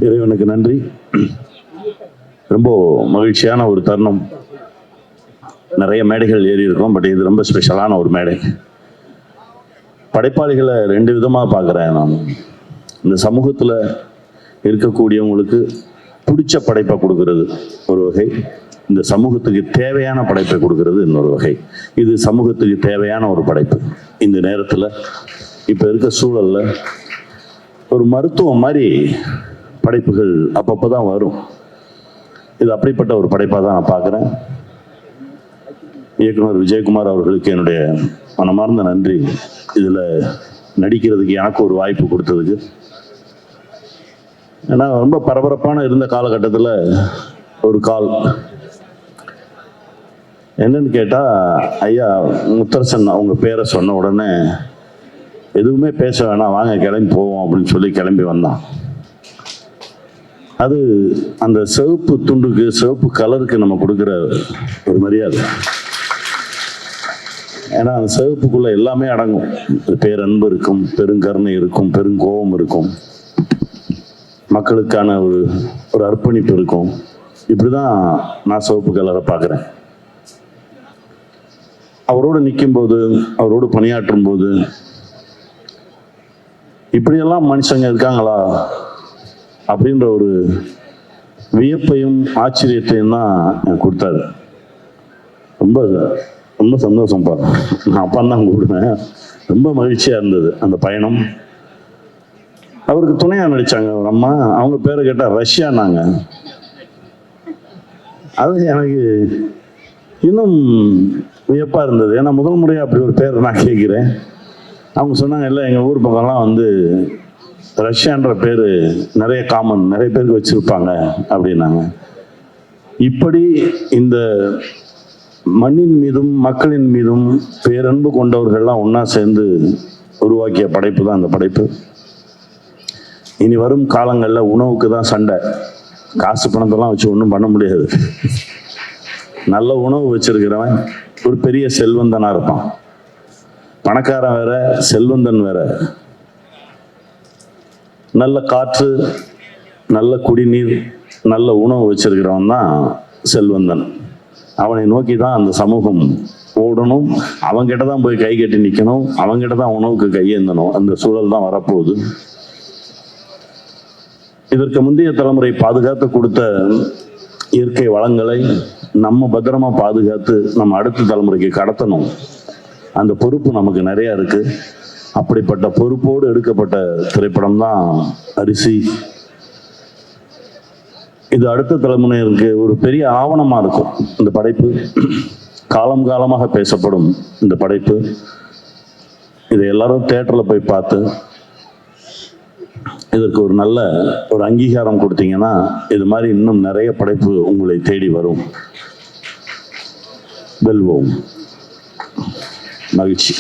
இறைவனுக்கு நன்றி. ரொம்ப மகிழ்ச்சியான ஒரு தருணம். நிறைய மேடைகள் ஏறி இருக்கும், பட் இது ரொம்ப ஸ்பெஷலான ஒரு மேடை. படைப்பாளிகளை ரெண்டு விதமாக பார்க்குறேன் நான். இந்த சமூகத்தில் இருக்கக்கூடியவங்களுக்கு பிடிச்ச படைப்பை கொடுக்கறது ஒரு வகை, இந்த சமூகத்துக்கு தேவையான படைப்பை கொடுக்கறது இன்னொரு வகை. இது சமூகத்துக்கு தேவையான ஒரு படைப்பு. இந்த நேரத்தில் இப்போ இருக்க சூழலில் ஒரு மருத்துவம் மாதிரி படைப்புகள் அப்பப்போ தான் வரும். இது அப்படிப்பட்ட ஒரு படைப்பாக தான் நான் பார்க்குறேன். இயக்குனர் விஜயகுமார் அவர்களுக்கு என்னுடைய மனமார்ந்த நன்றி. இதில் நடிக்கிறதுக்கு எனக்கு ஒரு வாய்ப்பு கொடுத்ததுக்கு. ஏன்னா ரொம்ப பரபரப்பான இருந்த காலகட்டத்தில் ஒரு கால் என்னன்னு கேட்டால், ஐயா முத்தரசன் அவங்க பேரை சொன்ன உடனே எதுவுமே பேச வேணாம், வாங்க கிளம்பி போவோம் அப்படின்னு சொல்லி கிளம்பி வந்தான். அது அந்த சிவப்பு துண்டுக்கு, சிவப்பு கலருக்கு நம்ம கொடுக்குற ஒரு மரியாதை. ஏன்னா அந்த சிவப்புக்குள்ள எல்லாமே அடங்கும். பேரன்பு இருக்கும், பெருங்கருணை இருக்கும், பெருங்கோபம் இருக்கும், மக்களுக்கான ஒரு அர்ப்பணிப்பு இருக்கும். இப்படிதான் நான் சிவப்பு கலரை பார்க்குறேன். அவரோடு நிற்கும்போது, அவரோடு பணியாற்றும் போது, இப்படியெல்லாம் மனுஷங்க இருக்காங்களா அப்படின்ற ஒரு வியப்பையும் ஆச்சரியத்தையும் தான் எனக்கு கொடுத்தாரு. ரொம்ப ரொம்ப சந்தோஷம் பா. நான் அப்பா தான் கூப்பிடுவேன். ரொம்ப மகிழ்ச்சியாக இருந்தது அந்த பயணம். அவருக்கு துணையாக நடித்தாங்க ஒரு அம்மா, அவங்க பேரை கேட்டால் ரஷ்யானாங்க. அது எனக்கு இன்னும் வியப்பாக இருந்தது. ஏன்னா முதல் முறையாக அப்படி ஒரு பேர் நான் கேட்குறேன். அவங்க சொன்னாங்க, இல்லை எங்கள் ஊர் பக்கம்லாம் வந்து ரஷ்யான்ற பேர் நிறைய காமன், நிறைய பேருக்கு வச்சுருப்பாங்க அப்படின்னாங்க. இப்படி இந்த மண்ணின் மீதும் மக்களின் மீதும் பேரன்பு கொண்டவர்கள்லாம் ஒன்றா சேர்ந்து உருவாக்கிய படைப்பு தான் அந்த படைப்பு. இனி வரும் காலங்களில் உணவுக்கு தான் சண்டை. காசு பணத்தெல்லாம் வச்சு ஒன்றும் பண்ண முடியாது. நல்ல உணவு வச்சிருக்கிறவன் ஒரு பெரிய செல்வந்தனாக இருப்பான். பணக்காரன் வேற, செல்வந்தன் வேற. நல்ல காற்று, நல்ல குடிநீர், நல்ல உணவு வச்சிருக்கிறவன் தான் செல்வந்தன். அவனை நோக்கி தான் அந்த சமூகம் ஓடணும். அவங்கிட்ட தான் போய் கை கட்டி நிற்கணும், அவங்கிட்ட தான் உணவுக்கு கையேந்தணும். அந்த சூழல் தான் வரப்போகுது. இதற்கு முந்தைய தலைமுறை பாதுகாத்து கொடுத்த இயற்கை வளங்களை நம்ம பத்திரமா பாதுகாத்து நம்ம அடுத்த தலைமுறைக்கு கடத்தணும். அந்த பொறுப்பு நமக்கு நிறைய இருக்கு. அப்படிப்பட்ட பொறுப்போடு எடுக்கப்பட்ட திரைப்படம் தான் அரிசி. இது அடுத்த தலைமுறையிற்கு ஒரு பெரிய ஆவணமா இருக்கும். இந்த படைப்பு காலம் காலமாக பேசப்படும் இந்த படைப்பு. இதை எல்லாரும் தியேட்டர்ல போய் பார்த்து இதற்கு ஒரு நல்ல ஒரு அங்கீகாரம் கொடுத்தீங்கன்னா, இது மாதிரி இன்னும் நிறைய படைப்பு உங்களை தேடி வரும். வெல்வோம். மகிழ்ச்சி.